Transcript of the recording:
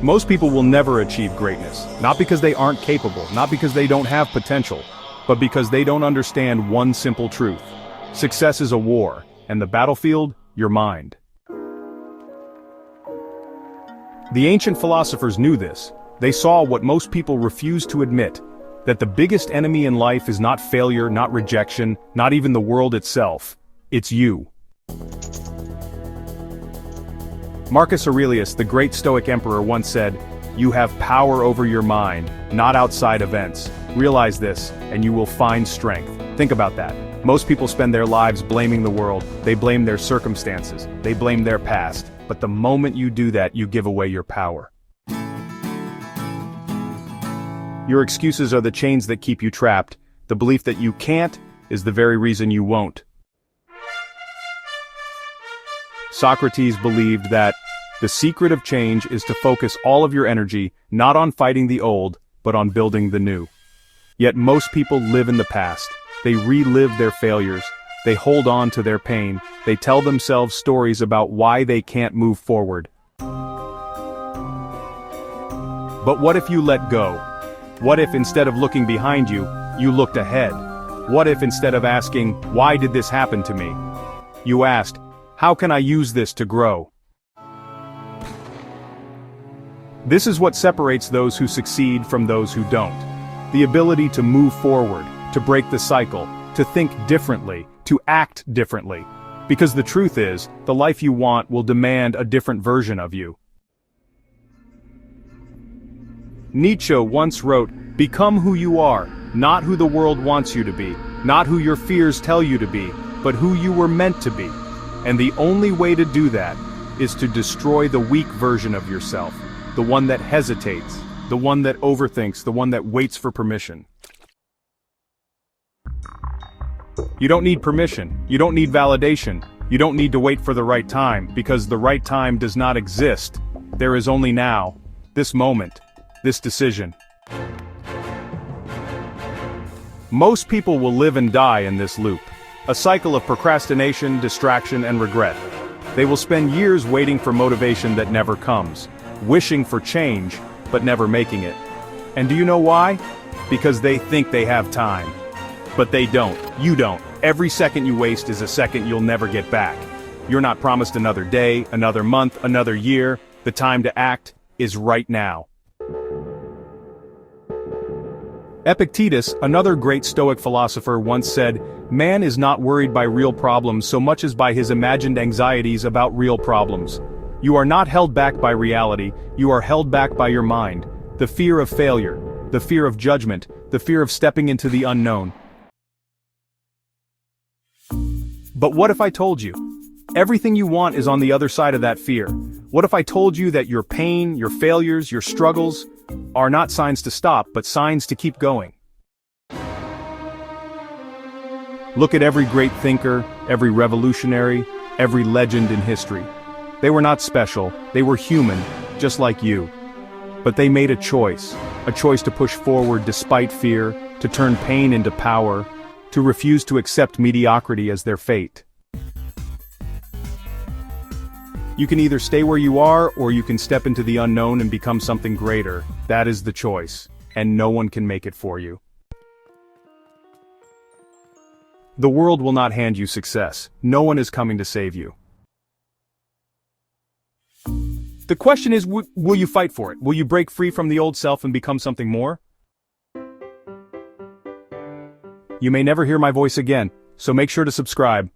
Most people will never achieve greatness, not because they aren't capable, not because they don't have potential, but because they don't understand one simple truth. Success is a war, and the battlefield, your mind. The ancient philosophers knew this. They saw what most people refuse to admit, that the biggest enemy in life is not failure, not rejection, not even the world itself. It's you. Marcus Aurelius, the great Stoic emperor, once said, "You have power over your mind, not outside events. Realize this, and you will find strength." Think about that. Most people spend their lives blaming the world. They blame their circumstances. They blame their past. But the moment you do that, you give away your power. Your excuses are the chains that keep you trapped. The belief that you can't is the very reason you won't. Socrates believed that the secret of change is to focus all of your energy not on fighting the old, but on building the new. Yet most people live in the past. They relive their failures. They hold on to their pain. They tell themselves stories about why they can't move forward. But what if you let go? What if instead of looking behind you, you looked ahead? What if instead of asking, "Why did this happen to me?" you asked, "How can I use this to grow?" This is what separates those who succeed from those who don't. The ability to move forward, to break the cycle, to think differently, to act differently. Because the truth is, the life you want will demand a different version of you. Nietzsche once wrote, "Become who you are, not who the world wants you to be, not who your fears tell you to be, but who you were meant to be." And the only way to do that is to destroy the weak version of yourself, the one that hesitates, the one that overthinks, the one that waits for permission. You don't need permission, you don't need validation, you don't need to wait for the right time, because the right time does not exist. There is only now, this moment, this decision. Most people will live and die in this loop, a cycle of procrastination, distraction, and regret. They will spend years waiting for motivation that never comes, wishing for change, but never making it. And do you know why? Because they think they have time. But they don't. You don't. Every second you waste is a second you'll never get back. You're not promised another day, another month, another year. The time to act is right now. Epictetus, another great Stoic philosopher, once said, "Man is not worried by real problems so much as by his imagined anxieties about real problems." You are not held back by reality, you are held back by your mind. The fear of failure, the fear of judgment, the fear of stepping into the unknown. But what if I told you? Everything you want is on the other side of that fear. What if I told you that your pain, your failures, your struggles are not signs to stop, but signs to keep going? Look at every great thinker, every revolutionary, every legend in history. They were not special, they were human, just like you. But they made a choice to push forward despite fear, to turn pain into power, to refuse to accept mediocrity as their fate. You can either stay where you are, or you can step into the unknown and become something greater. That is the choice, and no one can make it for you. The world will not hand you success. No one is coming to save you. The question is, will you fight for it? Will you break free from the old self and become something more? You may never hear my voice again, so make sure to subscribe.